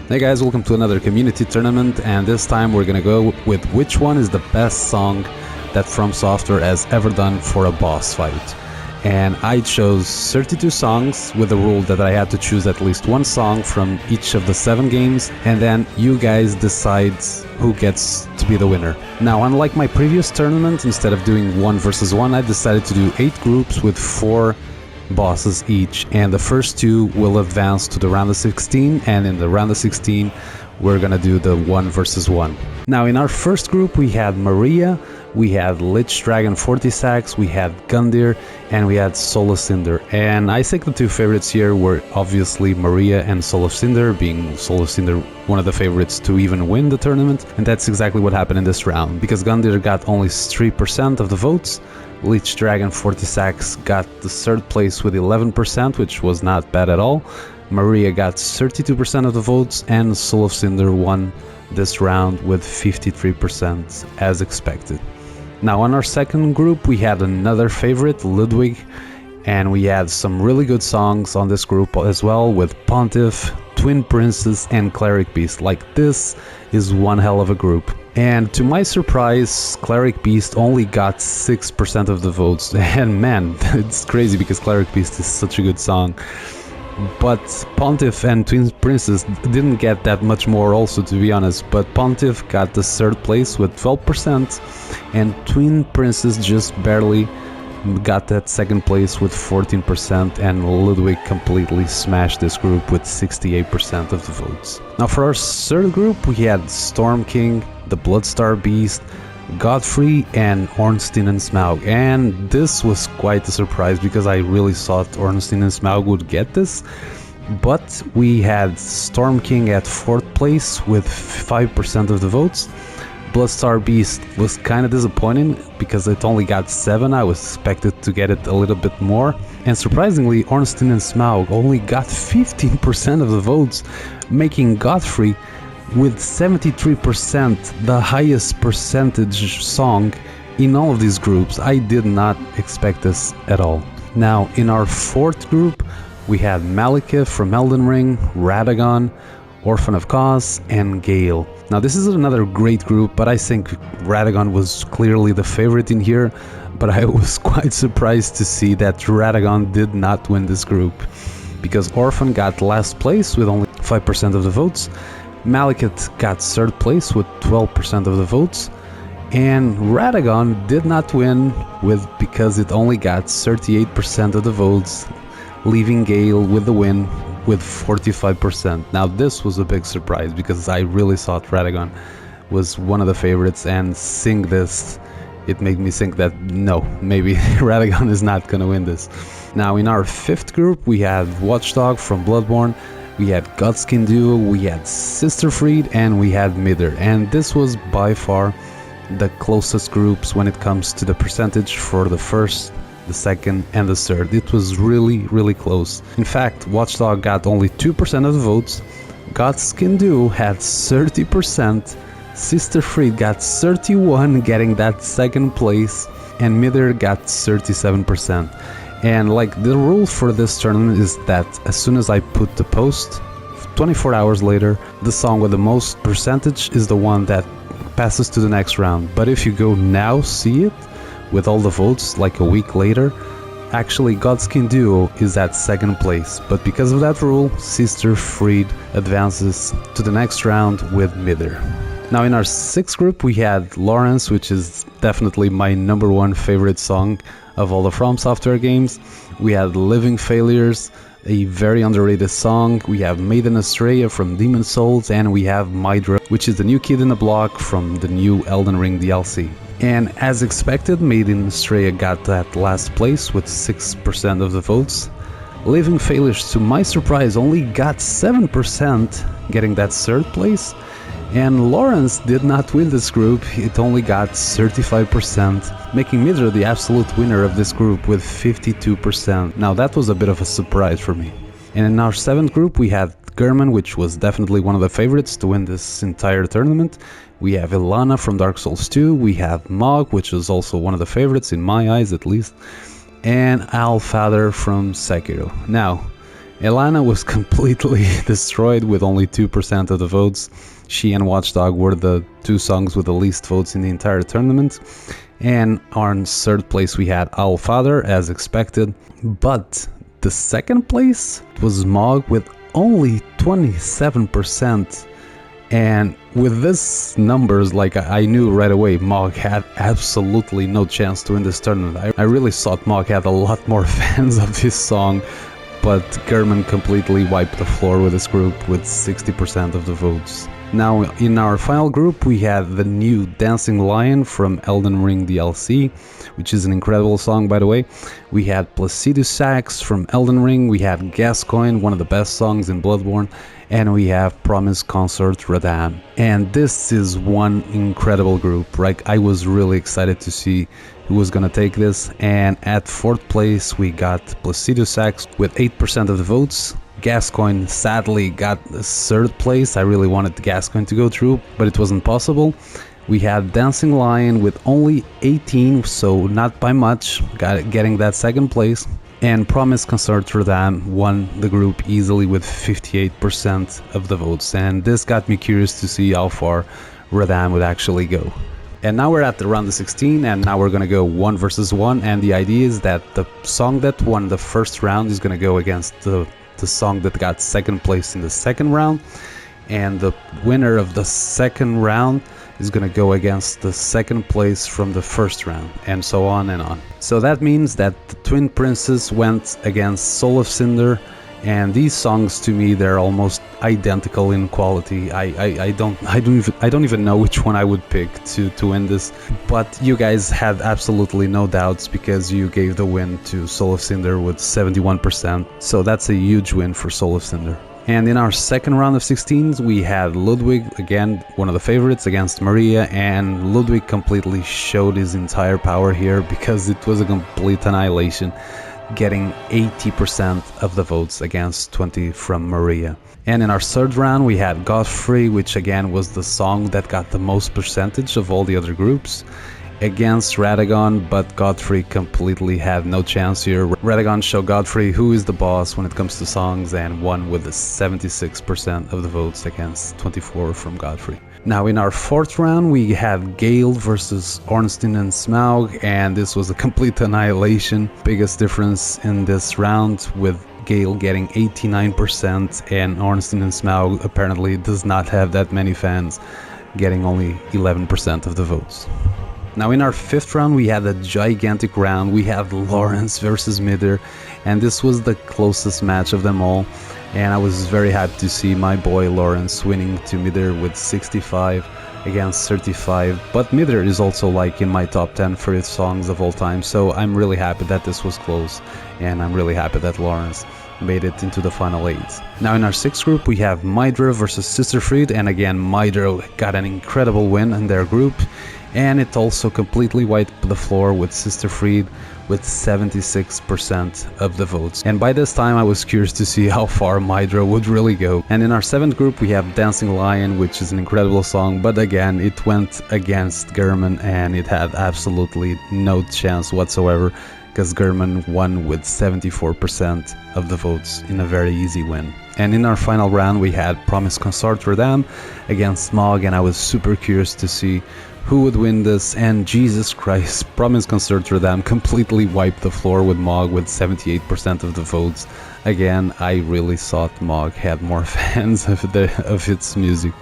Hey guys, welcome to another community tournament, and this time we're gonna go with which one is the best song that Fromsoftware has ever done for a boss fight. And I chose 32 songs with the rule that I had to choose at least one song from each of the 7 games, and then you guys decide who gets to be the winner. Now, unlike my previous tournament, instead of doing 1 versus 1, I decided to do 8 groups with 4 bosses each, and the first 2 will advance to the round of 16, and in the round of 16 we're gonna do the 1 versus 1. Now, in our first group we had Maria, we had Lich Dragon 40 Sacks, we had Gundyr, and we had Soul of Cinder. And I think the 2 favorites here were obviously Maria and Soul of Cinder, being Soul of Cinder one of the favorites to even win the tournament, and that's exactly what happened in this round, because Gundyr got only 3% of the votes. Lich Dragon 40 Sacks got the 3rd place with 11%, which was not bad at all. Maria got 32% of the votes, and Soul of Cinder won this round with 53% as expected. Now, on our second group we had another favorite, Ludwig, and we had some really good songs on this group as well, with Pontiff, Twin Princess, and Cleric Beast. Like, this is one hell of a group. And to my surprise, Cleric Beast only got 6% of the votes, and man, it's crazy because Cleric Beast is such a good song. But Pontiff and Twin Princess didn't get that much more also, to be honest, but Pontiff got the 3rd place with 12%, and Twin Princess just barely got that 2nd place with 14%, and Ludwig completely smashed this group with 68% of the votes. Now, for our 3rd group we had Storm King, the Bloodstar Beast, Godfrey, and Ornstein and Smaug. And this was quite a surprise because I really thought Ornstein and Smaug would get this. But we had Storm King at 4th place with 5% of the votes. Bloodstar Beast was kind of disappointing because it only got 7. I was expected to get it a little bit more. And surprisingly, Ornstein and Smaug only got 15% of the votes, making Godfrey with 73% the highest percentage song in all of these groups. I did not expect this at all. Now, in our 4th group we had Malekith from Elden Ring, Radagon, Orphan of Cause, and Gale. Now, this is another great group, but I think Radagon was clearly the favorite in here, but I was quite surprised to see that Radagon did not win this group, because Orphan got last place with only 5% of the votes, Malekith got 3rd place with 12% of the votes, and Radagon did not win because it only got 38% of the votes, leaving Gale with the win with 45%. Now, this was a big surprise because I really thought Radagon was one of the favorites, and seeing this, it made me think that no, maybe Radagon is not gonna win this. Now, in our 5th group we had Watchdog from Bloodborne, we had Godskin Duo, we had Sister Freed, and we had Mither. And this was by far the closest groups when it comes to the percentage for the 1st, the 2nd, and the 3rd. It was really close. In fact, Watchdog got only 2% of the votes, Godskin Duo had 30%, Sister Freed got 31%, getting that 2nd place, and Mither got 37%. And like, the rule for this tournament is that as soon as I put the post, 24 hours later, the song with the most percentage is the one that passes to the next round. But if you go now see it with all the votes like a week later, actually Godskin Duo is at 2nd place. But because of that rule, Sister Freed advances to the next round with Mither. Now, in our 6th group we had Lawrence, which is definitely my #1 favorite song of all the Fromsoftware games. We had Living Failures, a very underrated song. We have Maiden Estrella from Demon Souls, and we have Mydra, which is the new kid in the block from the new Elden Ring DLC. And as expected, Maiden Estrella got that last place with 6% of the votes. Living Failures, to my surprise, only got 7%, getting that 3rd place. And Lawrence did not win this group, it only got 35%, making Mydra the absolute winner of this group with 52%. Now, that was a bit of a surprise for me. And in our 7th group we had Gehrman, which was definitely one of the favorites to win this entire tournament. We have Ilana from Dark Souls 2, we have Mog, which is also one of the favorites in my eyes at least, and Alfather from Sekiro. Now, Elana was completely destroyed with only 2% of the votes. She and Watchdog were the two songs with the least votes in the entire tournament. And on third place we had Owl Father, as expected. But the second place was Mog with only 27%. And with this numbers, like I knew right away, Mog had absolutely no chance to win this tournament. I really thought Mog had a lot more fans of this song, but German completely wiped the floor with this group with 60% of the votes. Now in our final group we had the new Dancing Lion from Elden Ring DLC, which is an incredible song by the way. We had Placido Sax from Elden Ring, we had Gascoigne, one of the best songs in Bloodborne, and we have Promise Consort Radam. And this is one incredible group, right? I was really excited to see who was gonna take this, and at fourth place we got Placido Sax with 8% of the votes. Gascoigne sadly got third place. I really wanted Gascoigne to go through, but it wasn't possible. We had Dancing Lion with only 18, so not by much, getting that second place. And Promise Consort Radam won the group easily with 58% of the votes. And this got me curious to see how far Radam would actually go. And now we're at the round of 16, and now we're gonna go 1 versus 1. And the idea is that the song that won the first round is gonna go against the song that got second place in the second round, and the winner of the second round is gonna go against the second place from the first round, and so on and on. So that means that the Twin Princes went against Soul of Cinder, and these songs to me they're almost identical in quality. I don't even know which one I would pick to win this, but you guys had absolutely no doubts because you gave the win to Soul of Cinder with 71%, so that's a huge win for Soul of Cinder. And in our second round of 16s we had Ludwig, again one of the favorites, against Maria, and Ludwig completely showed his entire power here because it was a complete annihilation, getting 80% of the votes against 20 from Maria. And in our third round we had Godfrey, which again was the song that got the most percentage of all the other groups, against Radagon, but Godfrey completely had no chance here. Radagon showed Godfrey who is the boss when it comes to songs and won with 76% of the votes against 24 from Godfrey. Now in our fourth round we had Gale versus Ornstein and Smaug, and this was a complete annihilation. Biggest difference in this round with Gale getting 89%, and Ornstein and Smaug apparently does not have that many fans, getting only 11% of the votes. Now in our fifth round we had a gigantic round. We had Lawrence versus Midir, and this was the closest match of them all, and I was very happy to see my boy Lawrence winning to Midir with 65 against 35, but Midir is also like in my top 10 favorite songs of all time, so I'm really happy that this was close, and I'm really happy that Lawrence made it into the final 8. Now in our sixth group we have Mydra versus Sisterfried, and again Mydra got an incredible win in their group, and it also completely wiped the floor with Sisterfried with 76% of the votes. And by this time I was curious to see how far Mydra would really go. And in our seventh group we have Dancing Lion, which is an incredible song, but again it went against German and it had absolutely no chance whatsoever, because German won with 74% of the votes in a very easy win. And in our final round we had Promise Consort Radam against Smaug, and I was super curious to see who would win this, and Jesus Christ, Promise Consort Radam completely wiped the floor with Mog with 78% of the votes. Again, I really thought Mog had more fans of its music,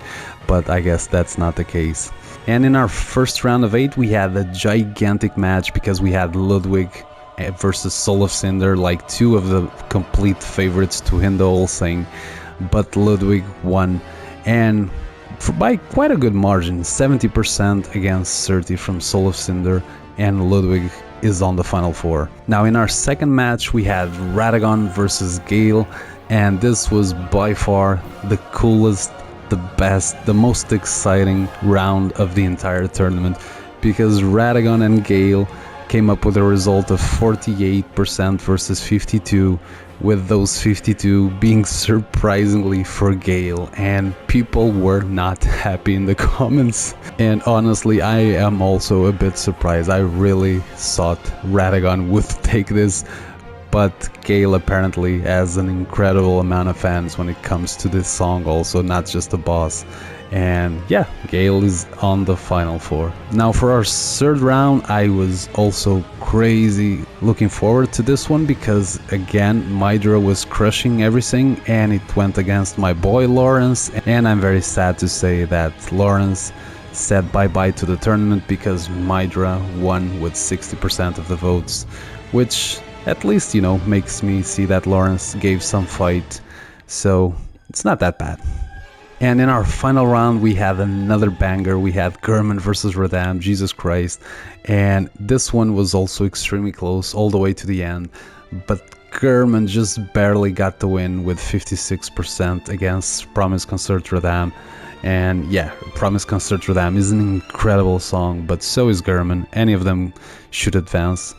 but I guess that's not the case. And in our first round of 8 we had a gigantic match because we had Ludwig versus Soul of Cinder, like two of the complete favorites to win the whole thing, but Ludwig won, and by quite a good margin, 70% against 30 from Soul of Cinder, and Ludwig is on the final 4. Now in our second match we had Radagon versus Gale, and this was by far the coolest, the best, the most exciting round of the entire tournament, because Radagon and Gale came up with a result of 48% versus 52, with those 52 being surprisingly for Gale, and people were not happy in the comments. And honestly, I am also a bit surprised. I really thought Radagon would take this, but Gale apparently has an incredible amount of fans when it comes to this song also, not just the boss. And yeah, Gale is on the final four. Now for our third round, I was also crazy looking forward to this one because again, Mydra was crushing everything and it went against my boy Lawrence, and I'm very sad to say that Lawrence said bye-bye to the tournament because Mydra won with 60% of the votes, which at least, you know, makes me see that Lawrence gave some fight, so it's not that bad. And in our final round, we had another banger. We had German versus Radam, Jesus Christ. And this one was also extremely close all the way to the end. But German just barely got the win with 56% against Promise Concert Radam. And yeah, Promise Concert Radam is an incredible song, but so is German. Any of them should advance.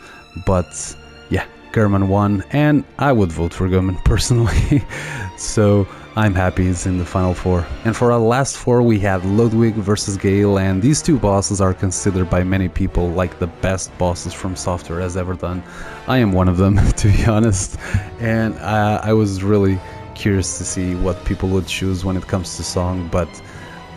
But yeah, German won, and I would vote for German personally. So I'm happy he's in the final four. And for our last four, we had Ludwig versus Gale, and these two bosses are considered by many people like the best bosses Fromsoftware has ever done. I am one of them, to be honest, and I was really curious to see what people would choose when it comes to song, but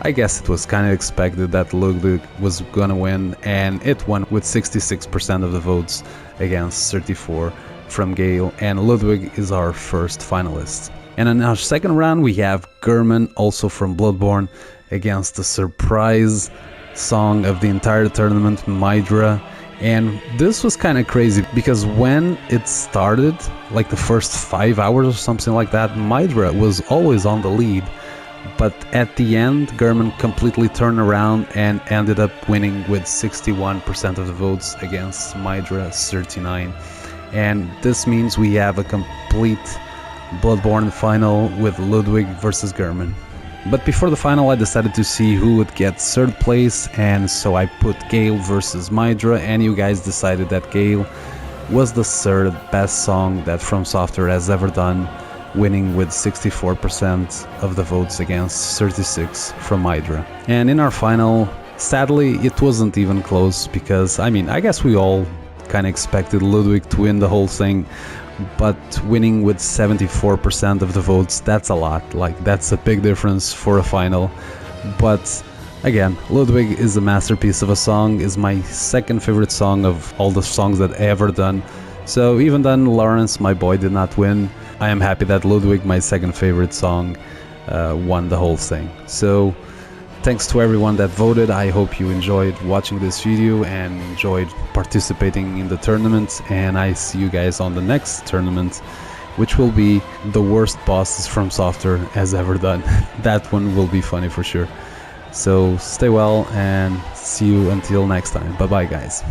I guess it was kind of expected that Ludwig was gonna win, and it won with 66% of the votes against 34 from Gale, and Ludwig is our first finalist. And in our second round, we have German, also from Bloodborne, against the surprise song of the entire tournament, Mydra. And this was kind of crazy because when it started, like the first 5 hours or something like that, Mydra was always on the lead. But at the end, German completely turned around and ended up winning with 61% of the votes against Mydra's 39. And this means we have a complete Bloodborne final with Ludwig versus German. But before the final, I decided to see who would get third place, and so I put Gale versus Mydra, and you guys decided that Gale was the third best song that Fromsoftware has ever done, winning with 64% of the votes against 36 from Mydra. And in our final, sadly, it wasn't even close because, I mean, I guess we all kind of expected Ludwig to win the whole thing, but winning with 74% of the votes, that's a lot. Like, that's a big difference for a final. But again, Ludwig is a masterpiece of a song, is my second favorite song of all the songs that I ever done. So even then Lawrence, my boy, did not win, I am happy that Ludwig, my second favorite song, won the whole thing. So thanks to everyone that voted. I hope you enjoyed watching this video and enjoyed participating in the tournament, and I see you guys on the next tournament, which will be the worst bosses Fromsoftware has ever done. That one will be funny for sure. So stay well and see you until next time. Bye bye guys.